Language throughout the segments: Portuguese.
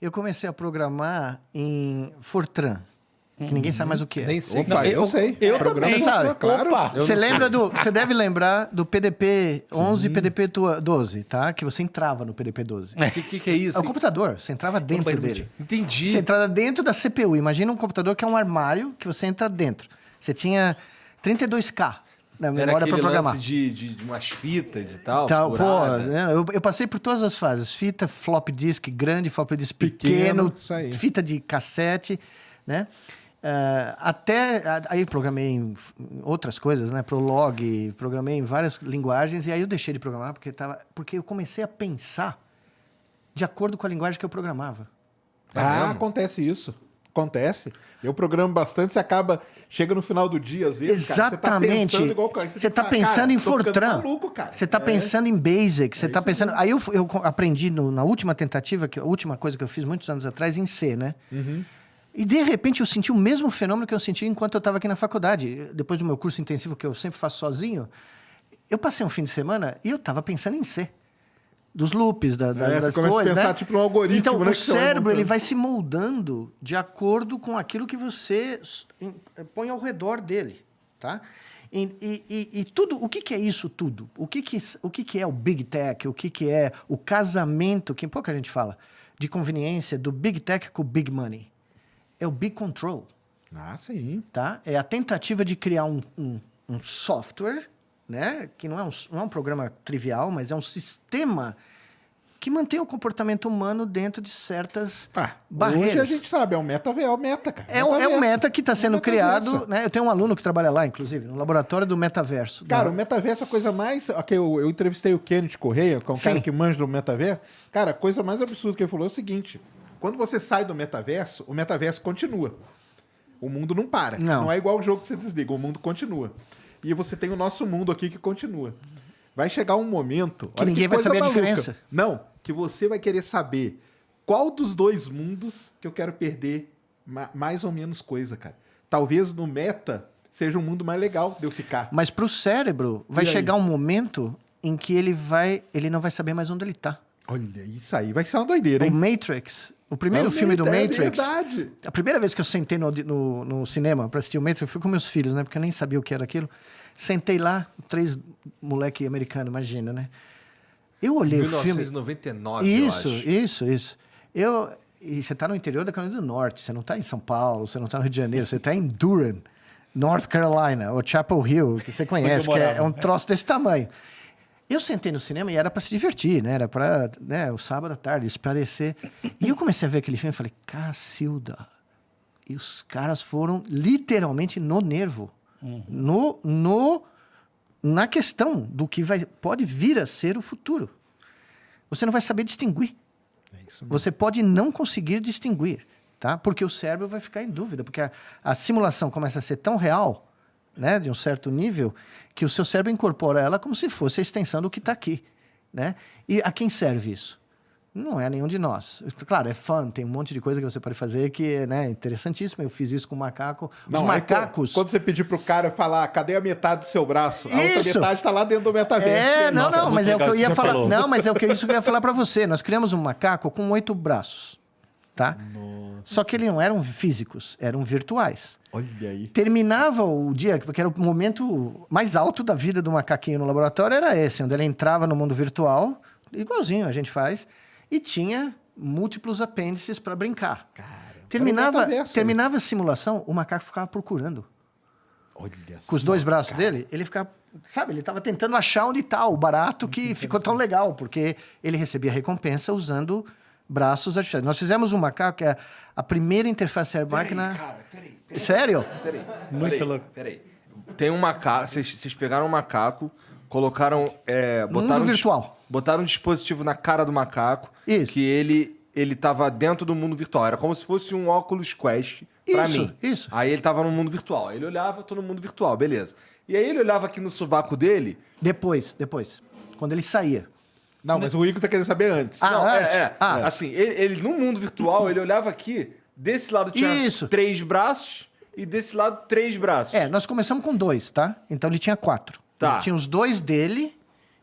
eu comecei a programar em Fortran. Que ninguém sabe mais o que é. Nem sei. Opa, eu sei. Eu Programa também. Você sabe? Claro. Opa! Você lembra você deve lembrar do PDP 11 e PDP 12, tá? Que você entrava no PDP 12. O que é isso? É o computador, você entrava dentro dele. Entendi. Você entrava dentro da CPU. Imagina um computador que é um armário que você entra dentro. Você tinha 32K na Era memória para aquele programar. lance de umas fitas e tal. Então, pô, furada. né, eu passei por todas as fases. Fita flop disk grande, flop disk pequeno, Isso aí. fita de cassete, né? Aí programei em outras coisas, né? Prolog, programei em várias linguagens e aí eu deixei de programar porque eu comecei a pensar de acordo com a linguagem que eu programava. Acontece isso. Acontece. Eu programo bastante, você chega no final do dia, às vezes, Exatamente. cara, você tá pensando igual... Você tá pensando em Fortran. Maluco, cara. Você tá pensando em Basic, você tá pensando... Aí eu aprendi na última tentativa, a última coisa que eu fiz muitos anos atrás, em C, né? E de repente eu senti o mesmo fenômeno que eu senti enquanto eu estava aqui na faculdade. Depois do meu curso intensivo, que eu sempre faço sozinho, eu passei um fim de semana e eu estava pensando em C. Dos loops, das você começa coisas, a pensar né? tipo um algoritmo, então, né, o que você vai cérebro ele montando. vai se moldando de acordo com aquilo que você põe ao redor dele, tá? E tudo, o que é isso tudo? O que é o Big Tech? O que é o casamento, que pouca gente fala, de conveniência do Big Tech com o Big Money? É o Big Control, Sim. tá? É a tentativa de criar um software, né? Que não é um programa trivial, mas é um sistema que mantém o comportamento humano dentro de certas barreiras. Hoje a gente sabe, é o meta, cara. É um meta que está sendo Metaverso. criado, né? Eu tenho um aluno que trabalha lá, inclusive, no laboratório do metaverso. Cara, o metaverso é a coisa mais... Eu entrevistei o Kenneth Correia, que é um cara Sim. que manja do metaverso. Cara, a coisa mais absurda que ele falou é o seguinte: quando você sai do metaverso, o metaverso continua. O mundo não para. Não. É igual o jogo que você desliga, o mundo continua. E você tem o nosso mundo aqui que continua. Vai chegar um momento... Que olha ninguém vai coisa saber a maluca. diferença. Não, que você vai querer saber qual dos dois mundos que eu quero perder mais ou menos coisa, cara. Talvez no meta seja um mundo mais legal de eu ficar. Mas para o cérebro, vai E aí? chegar um momento em que ele não vai saber mais onde ele está. Olha, isso aí vai ser uma doideira, O hein? Matrix, o primeiro É filme do Matrix... verdade. A primeira vez que eu sentei no cinema para assistir o Matrix, eu fui com meus filhos, né? Porque eu nem sabia o que era aquilo. Sentei lá, 3 moleque americano, imagina, né? Eu olhei o filme... 1999, Isso, eu acho. isso. E você está no interior da Carolina do Norte, você não está em São Paulo, você não está no Rio de Janeiro, você está em Durham, North Carolina, ou Chapel Hill, que você conhece, que é um troço desse tamanho. Eu sentei no cinema e era para se divertir, né? Era para, né, o sábado à tarde, esparecer. E eu comecei a ver aquele filme e falei, Cacilda. E os caras foram literalmente no nervo. Na questão do que pode vir a ser o futuro. Você não vai saber distinguir. É isso mesmo. Você pode não conseguir distinguir, tá? Porque o cérebro vai ficar em dúvida, porque a simulação começa a ser tão real, né, de um certo nível, que o seu cérebro incorpora ela como se fosse a extensão do que está aqui, né? E a quem serve isso? Não é nenhum de nós. Claro, é fun, tem um monte de coisa que você pode fazer que é, né, interessantíssima. Eu fiz isso com o macaco. Os macacos... Quando você pedir pro cara falar, cadê a metade do seu braço? A outra Isso. metade tá lá dentro do metaverso. Nossa, mas é o muito que eu legal ia isso que você falar. falou. Não, mas é isso que eu ia falar para você. Nós criamos um macaco com 8 braços, tá? Só que eles não eram físicos, eram virtuais. Olha aí. Terminava o dia, porque era o momento mais alto da vida do macaquinho no laboratório, era esse, onde ele entrava no mundo virtual, igualzinho a gente faz, e tinha múltiplos apêndices para brincar. Terminava a simulação, o macaco ficava procurando. Olha Com os 2 braços dele, ele ficava... Sabe, ele estava tentando achar onde está o barato que ficou tão legal, porque ele recebia recompensa usando braços artificiais. Nós fizemos um macaco, que é a primeira interface cérebro-máquina... Peraí. Sério? Muito louco. Peraí. Tem um macaco, vocês pegaram um macaco, colocaram... botaram mundo virtual. Botaram um dispositivo na cara do macaco, Isso. que ele tava dentro do mundo virtual. Era como se fosse um Oculus Quest pra Isso, mim. isso. Aí ele tava no mundo virtual. Ele olhava, tô no mundo virtual, beleza. E aí ele olhava aqui no sovaco dele... Depois. Quando ele saía. Não, mas o Igor tá querendo saber antes. Ah, Não, antes? Assim, ele no mundo virtual, ele olhava aqui, desse lado tinha Isso. 3 braços e desse lado 3 braços. Nós começamos com 2, tá? Então ele tinha 4. Tá. Ele tinha os 2 dele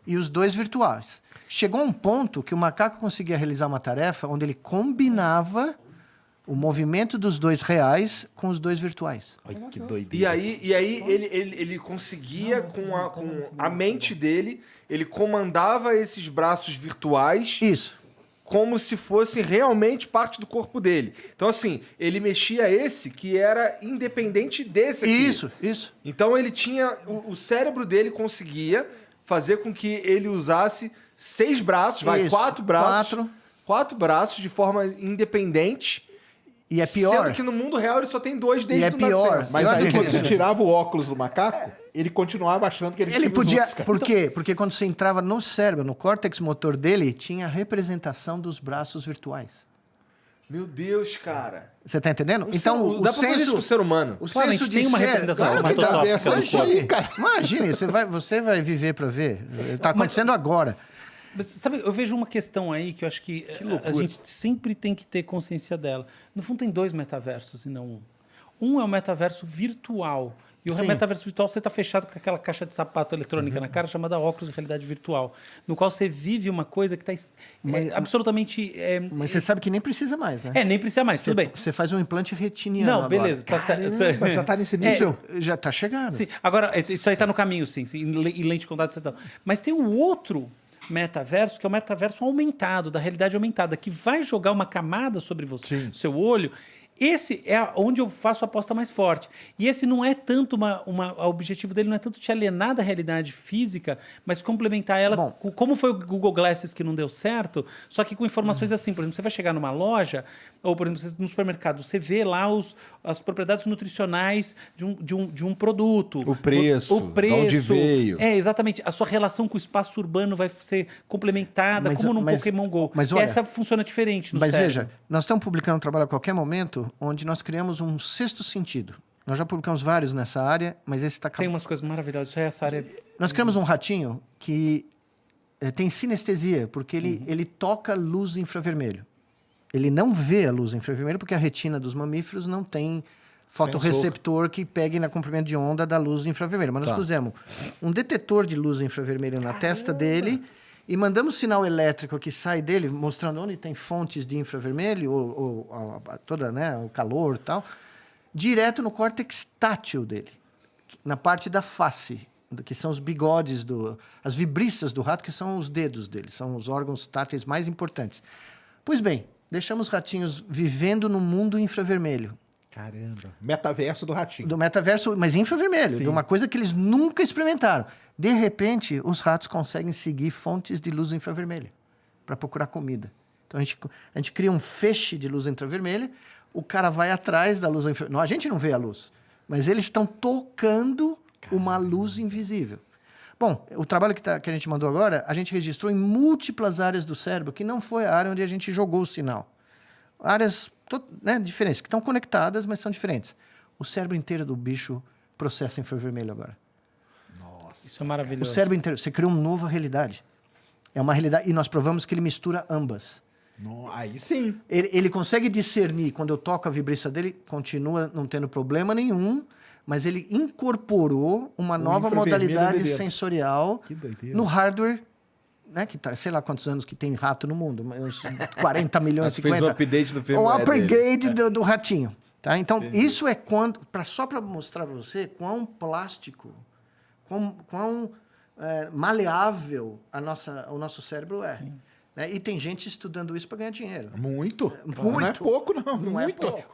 e os 2 virtuais. Chegou a um ponto que o macaco conseguia realizar uma tarefa onde ele combinava o movimento dos 2 reais com os 2 virtuais. Ai, que doideira. E aí ele conseguia, com a mente dele, ele comandava esses braços virtuais Isso. como se fosse realmente parte do corpo dele. Então, assim, ele mexia esse que era independente desse aqui. Isso. Então, ele tinha... O cérebro dele conseguia fazer com que ele usasse 6 braços, Isso. 4 braços. 4 braços de forma independente. E é pior. Sendo que no mundo real ele só tem 2 desde E é o pior. nascença. Mas aí, quando você tirava o óculos do macaco, ele continuava achando que ele Ele tinha os podia... outros, cara. Por quê? Porque quando você entrava no cérebro, no córtex motor dele, tinha a representação dos braços virtuais. Meu Deus, cara. Você tá entendendo? Então, dá pra fazer isso com o ser humano. O Claro, a senso gente de tem uma ser- representação Claro que dá. somatotópica É só do isso corpo. aí, cara. Imagine, você vai viver para ver. Tá acontecendo agora. Mas, sabe, eu vejo uma questão aí que eu acho que a gente sempre tem que ter consciência dela. No fundo, tem 2 metaversos e não um. Um é o metaverso virtual. E o Sim. metaverso virtual, você está fechado com aquela caixa de sapato eletrônica na cara chamada óculos de realidade virtual, no qual você vive uma coisa que está absolutamente... Mas você sabe que nem precisa mais, né? nem precisa mais, tudo bem. Você faz um implante retiniano Não, agora. beleza. Tá certo. Caramba, já tá nesse nível. Já tá chegando. Sim, agora, isso aí está no caminho, sim, e lente de contato e tal. Mas tem um outro metaverso, que é o metaverso aumentado, da realidade aumentada, que vai jogar uma camada sobre você, seu olho. Esse é onde eu faço a aposta mais forte. E esse não é tanto o objetivo dele não é tanto te alienar da realidade física, mas complementar ela, Bom. como foi o Google Glasses que não deu certo, só que com informações assim. Por exemplo, você vai chegar numa loja, ou por exemplo, no supermercado, você vê lá as propriedades nutricionais de um produto. O preço, de onde veio. Exatamente. A sua relação com o espaço urbano vai ser complementada, como num Pokémon GO. Mas E olha, essa funciona diferente no Mas cérebro. veja, nós estamos publicando um trabalho a qualquer momento onde nós criamos um 6º sentido. Nós já publicamos vários nessa área, mas esse está Tem umas coisas maravilhosas. Isso é essa área... Nós criamos um ratinho que tem sinestesia, porque ele toca luz infravermelho. Ele não vê a luz infravermelho porque a retina dos mamíferos não tem fotorreceptor que pegue na comprimento de onda da luz infravermelho. Mas nós pusemos um detetor de luz infravermelho na testa dele e mandamos sinal elétrico que sai dele, mostrando onde tem fontes de infravermelho, toda, né, o calor e tal, direto no córtex tátil dele, na parte da face, que são os bigodes, as vibriças do rato, que são os dedos dele, são os órgãos táteis mais importantes. Pois bem, deixamos os ratinhos vivendo no mundo infravermelho. Caramba. Metaverso do ratinho. Do metaverso, mas infravermelho, de uma coisa que eles nunca experimentaram. De repente, os ratos conseguem seguir fontes de luz infravermelha para procurar comida. Então, a gente cria um feixe de luz infravermelha, o cara vai atrás da luz infravermelha. A gente não vê a luz, mas eles estão tocando uma luz invisível. Bom, o trabalho que a gente mandou agora, a gente registrou em múltiplas áreas do cérebro, que não foi a área onde a gente jogou o sinal. Áreas diferentes, que estão conectadas, mas são diferentes. O cérebro inteiro do bicho processa infravermelho agora. Isso é maravilhoso. O cérebro inteiro. Você criou uma nova realidade. É uma realidade. E nós provamos que ele mistura ambas. Aí sim. Ele consegue discernir, quando eu toco a vibração dele, continua não tendo problema nenhum, mas ele incorporou uma nova infravermelho modalidade ali dentro. sensorial Que doideira. no hardware, né, que tá, sei lá quantos anos que tem rato no mundo, uns 40 milhões, Fez 50. um update no O firmware dele. upgrade do ratinho. Tá? Então, isso é só para mostrar para você quão plástico, quão maleável o nosso cérebro é. Né? E tem gente estudando isso para ganhar dinheiro. Muito. Muito. Não é pouco, não. Não é Muito. pouco.